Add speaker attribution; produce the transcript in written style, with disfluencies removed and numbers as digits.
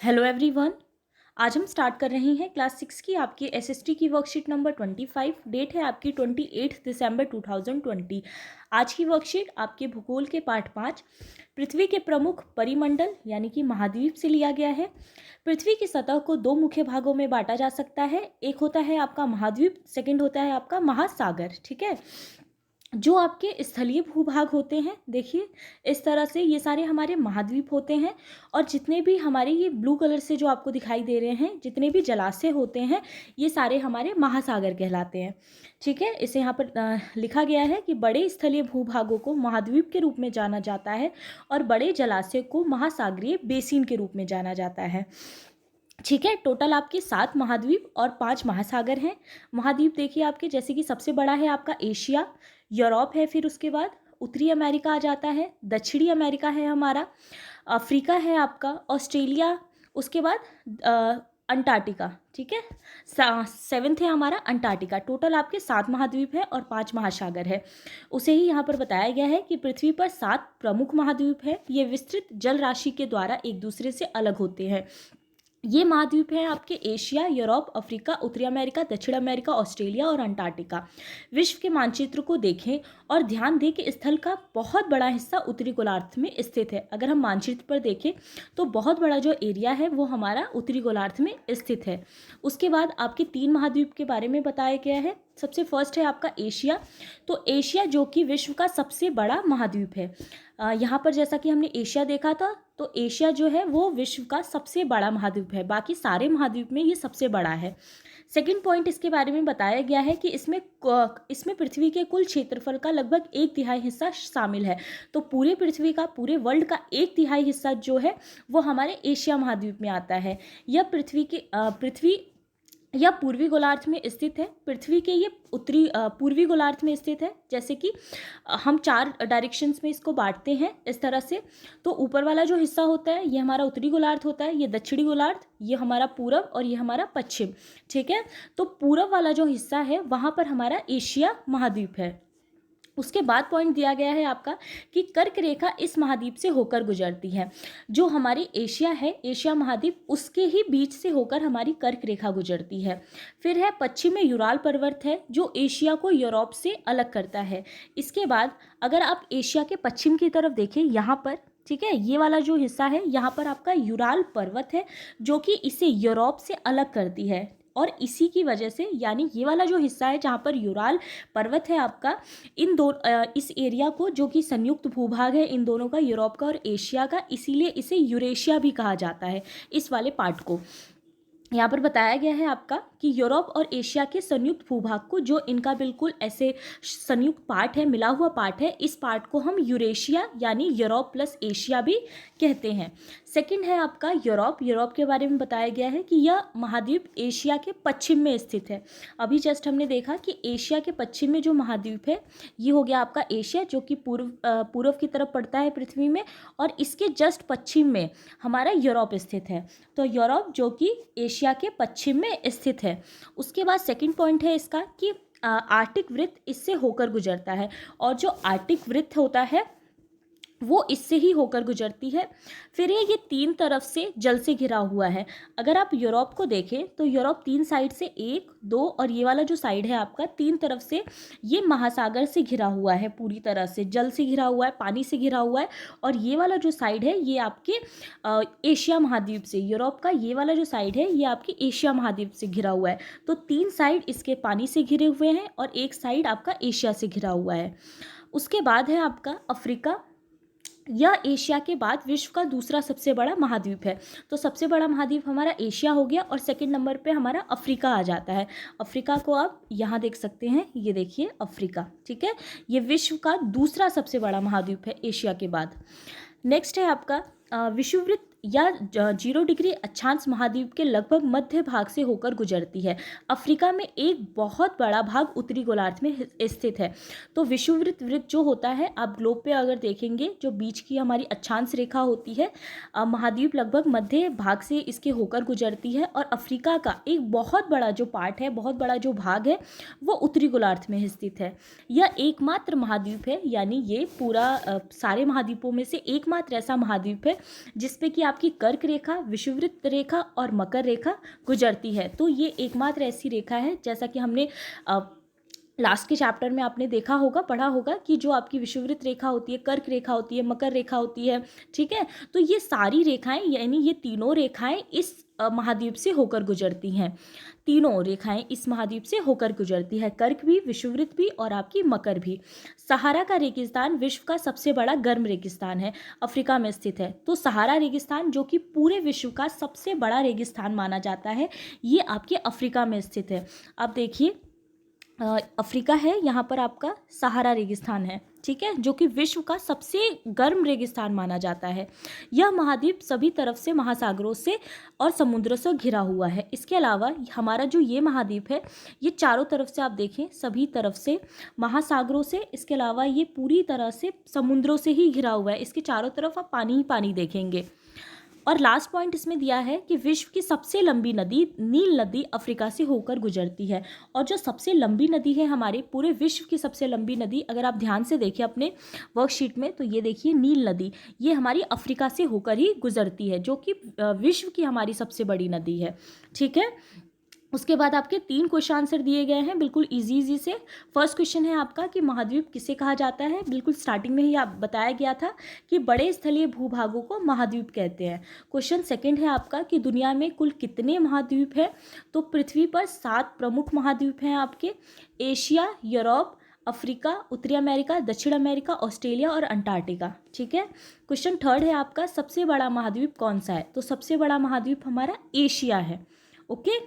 Speaker 1: Hello everyone. आज हम start कर रहे हैं क्लास 6 की आपकी एसएसटी की वर्कशीट नंबर 25। डेट है आपकी 28 दिसंबर 2020। आज की वर्कशीट आपके भूगोल के पार्ट 5 पृथ्वी के प्रमुख परिमंडल यानी कि महाद्वीप से लिया गया है। पृथ्वी की सतह को दो मुख्य भागों में बांटा जा सकता है। एक होता है आपका महाद्वीप, सेकंड होता है आपका महासागर। ठीक है, जो आपके स्थलीय भूभाग होते हैं, देखिए इस तरह से ये सारे हमारे महाद्वीप होते हैं। और जितने भी हमारे ये ब्लू कलर से जो आपको दिखाई दे रहे हैं, जितने भी जलाशय होते हैं, ये सारे हमारे महासागर कहलाते हैं। ठीक है, इसे यहाँ पर लिखा गया है कि बड़े स्थलीय भूभागों को महाद्वीप के रूप में जाना जाता है और बड़े जलाशय को महासागरीय बेसिन के रूप में जाना जाता है। ठीक है, टोटल आपके 7 महाद्वीप और 5 महासागर हैं। महाद्वीप देखिए आपके, जैसे कि सबसे बड़ा है आपका एशिया, यूरोप है, फिर उसके बाद उत्तरी अमेरिका आ जाता है, दक्षिणी अमेरिका है हमारा, अफ्रीका है आपका, ऑस्ट्रेलिया, उसके बाद अंटार्कटिका। ठीक है, 7th है हमारा अंटार्कटिका। टोटल आपके 7 महाद्वीप है और 5 महासागर है। उसे ही यहाँ पर बताया गया है कि पृथ्वी पर 7 प्रमुख महाद्वीप है। ये विस्तृत जल राशि के द्वारा एक दूसरे से अलग होते हैं। ये महाद्वीप हैं आपके एशिया, यूरोप, अफ्रीका, उत्तरी अमेरिका, दक्षिण अमेरिका, ऑस्ट्रेलिया और अंटार्कटिका। विश्व के मानचित्र को देखें और ध्यान दें कि स्थल का बहुत बड़ा हिस्सा उत्तरी गोलार्ध में स्थित है। अगर हम मानचित्र पर देखें तो बहुत बड़ा जो एरिया है वो हमारा उत्तरी गोलार्ध में स्थित है। उसके बाद आपके 3 महाद्वीप के बारे में बताया गया है। सबसे फर्स्ट है आपका एशिया। तो एशिया जो कि विश्व का सबसे बड़ा महाद्वीप है। यहाँ पर जैसा कि हमने एशिया देखा था, तो एशिया जो है वो विश्व का सबसे बड़ा महाद्वीप है। बाकी सारे महाद्वीप में ये सबसे बड़ा है। सेकंड पॉइंट इसके बारे में बताया गया है कि इसमें पृथ्वी के कुल क्षेत्रफल का लगभग 1/3 हिस्सा शामिल है। तो पूरे पृथ्वी का, पूरे वर्ल्ड का 1/3 हिस्सा जो है वो हमारे एशिया महाद्वीप में आता है। यह पृथ्वी यह पूर्वी गोलार्ध में स्थित है। पृथ्वी के ये पूर्वी गोलार्ध में स्थित है। जैसे कि हम 4 डायरेक्शंस में इसको बांटते हैं इस तरह से। तो ऊपर वाला जो हिस्सा होता है ये हमारा उत्तरी गोलार्ध होता है, ये दक्षिणी गोलार्ध, ये हमारा पूरब और ये हमारा पश्चिम। ठीक है, तो पूरब वाला जो हिस्सा है वहाँ पर हमारा एशिया महाद्वीप है। उसके बाद पॉइंट दिया गया है आपका कि कर्क रेखा इस महाद्वीप से होकर गुजरती है। जो हमारी एशिया है, एशिया महाद्वीप, उसके ही बीच से होकर हमारी कर्क रेखा गुजरती है। फिर है पश्चिम में यूराल पर्वत है जो एशिया को यूरोप से अलग करता है। इसके बाद अगर आप एशिया के पश्चिम की तरफ देखें यहाँ पर, ठीक है, ये वाला जो हिस्सा है यहाँ पर आपका यूराल पर्वत है जो कि इसे यूरोप से अलग करती है। और इसी की वजह से, यानी ये वाला जो हिस्सा है जहाँ पर यूराल पर्वत है आपका, इस एरिया को, जो कि संयुक्त भूभाग है इन दोनों का, यूरोप का और एशिया का, इसीलिए इसे यूरेशिया भी कहा जाता है, इस वाले पार्ट को। यहाँ पर बताया गया है आपका कि यूरोप और एशिया के संयुक्त भूभाग को, जो इनका बिल्कुल ऐसे संयुक्त पार्ट है, मिला हुआ पार्ट है, इस पार्ट को हम यूरेशिया यानी यूरोप प्लस एशिया भी कहते हैं। सेकंड है आपका यूरोप। यूरोप के बारे में बताया गया है कि यह महाद्वीप एशिया के पश्चिम में स्थित है। अभी जस्ट हमने देखा कि एशिया के पश्चिम में जो महाद्वीप है ये हो गया आपका एशिया, जो कि पूर्व की तरफ पड़ता है पृथ्वी में, और इसके जस्ट पश्चिम में हमारा यूरोप स्थित है। तो यूरोप जो कि एशिया के पश्चिम में स्थित है। उसके बाद सेकंड पॉइंट है इसका कि आर्कटिक वृत्त इससे होकर गुजरता है। और जो आर्कटिक वृत्त होता है वो इससे ही होकर गुजरती है। फिर ये 3 तरफ से जल से घिरा हुआ है। अगर आप यूरोप को देखें तो यूरोप 3 साइड से, 1, 2 और ये वाला जो साइड है आपका, 3 तरफ से ये महासागर से घिरा हुआ है, पूरी तरह से जल से घिरा हुआ है, पानी से घिरा हुआ है। और ये वाला जो साइड है ये आपके एशिया महाद्वीप से, यूरोप का ये वाला जो साइड है ये आपके एशिया महाद्वीप से घिरा हुआ है। तो 3 साइड इसके पानी से घिरे हुए हैं और एक साइड आपका एशिया से घिरा हुआ है। उसके बाद है आपका अफ्रीका। यह एशिया के बाद विश्व का दूसरा सबसे बड़ा महाद्वीप है। तो सबसे बड़ा महाद्वीप हमारा एशिया हो गया और सेकंड नंबर पे हमारा अफ्रीका आ जाता है। अफ्रीका को आप यहाँ देख सकते हैं, ये देखिए अफ्रीका। ठीक है, ये विश्व का दूसरा सबसे बड़ा महाद्वीप है एशिया के बाद। नेक्स्ट है आपका विषुववृत्त या 0 डिग्री अक्षांश महाद्वीप के लगभग मध्य भाग से होकर गुजरती है। अफ्रीका में एक बहुत बड़ा भाग उत्तरी गोलार्ध में स्थित है। तो विषुववृत्त जो होता है, आप ग्लोब पे अगर देखेंगे, जो बीच की हमारी अक्षांश रेखा होती है, महाद्वीप लगभग मध्य भाग से इसके होकर गुजरती है। और अफ्रीका का एक बहुत बड़ा जो पार्ट है, बहुत बड़ा जो भाग है, वो उत्तरी गोलार्ध में स्थित है। यह एकमात्र महाद्वीप है, यानी ये पूरा सारे महाद्वीपों में से एकमात्र ऐसा महाद्वीप है जिसपे कि आप आपकी कर्क रेखा, विषुववृत्त रेखा और मकर रेखा गुजरती है। तो ये एकमात्र ऐसी रेखा है, जैसा कि हमने लास्ट के चैप्टर में आपने देखा होगा, पढ़ा होगा, कि जो आपकी विषुववृत्त रेखा होती है, कर्क रेखा होती है, मकर रेखा होती है, ठीक है। तो ये सारी रेखाएं, यानी ये तीनों रेखाएं इस महाद्वीप से होकर गुजरती हैं। तीनों रेखाएं इस महाद्वीप से होकर गुजरती है, कर्क भी, विषुववृत्त भी और आपकी मकर भी। सहारा का रेगिस्तान विश्व का सबसे बड़ा गर्म रेगिस्तान है, अफ्रीका में स्थित है। तो सहारा रेगिस्तान, जो कि पूरे विश्व का सबसे बड़ा रेगिस्तान माना जाता है, ये आपके अफ्रीका में स्थित है। अब देखिए, अफ्रीका है, यहाँ पर आपका सहारा रेगिस्तान है, ठीक है, जो कि विश्व का सबसे गर्म रेगिस्तान माना जाता है। यह महाद्वीप सभी तरफ से महासागरों से और समुद्रों से घिरा हुआ है। इसके अलावा हमारा जो ये महाद्वीप है, ये चारों तरफ से आप देखें, सभी तरफ से महासागरों से, इसके अलावा ये पूरी तरह से समुद्रों से ही घिरा हुआ है। इसके चारों तरफ आप पानी ही पानी देखेंगे। और लास्ट पॉइंट इसमें दिया है कि विश्व की सबसे लंबी नदी नील नदी अफ्रीका से होकर गुजरती है। और जो सबसे लंबी नदी है, हमारे पूरे विश्व की सबसे लंबी नदी, अगर आप ध्यान से देखिए अपने वर्कशीट में, तो ये देखिए नील नदी, ये हमारी अफ्रीका से होकर ही गुजरती है, जो कि विश्व की हमारी सबसे बड़ी नदी है, ठीक है। उसके बाद आपके 3 क्वेश्चन आंसर दिए गए हैं, बिल्कुल इजी से। फर्स्ट क्वेश्चन है आपका कि महाद्वीप किसे कहा जाता है। बिल्कुल स्टार्टिंग में ही आप बताया गया था कि बड़े स्थलीय भूभागों को महाद्वीप कहते हैं। क्वेश्चन सेकंड है आपका कि दुनिया में कुल कितने महाद्वीप हैं। तो पृथ्वी पर 7 प्रमुख महाद्वीप हैं आपके, एशिया, यूरोप, अफ्रीका, उत्तरी अमेरिका, दक्षिण अमेरिका, ऑस्ट्रेलिया और अंटार्कटिका, ठीक है। क्वेश्चन थर्ड है आपका, सबसे बड़ा महाद्वीप कौन सा है। तो सबसे बड़ा महाद्वीप हमारा एशिया है, ओके।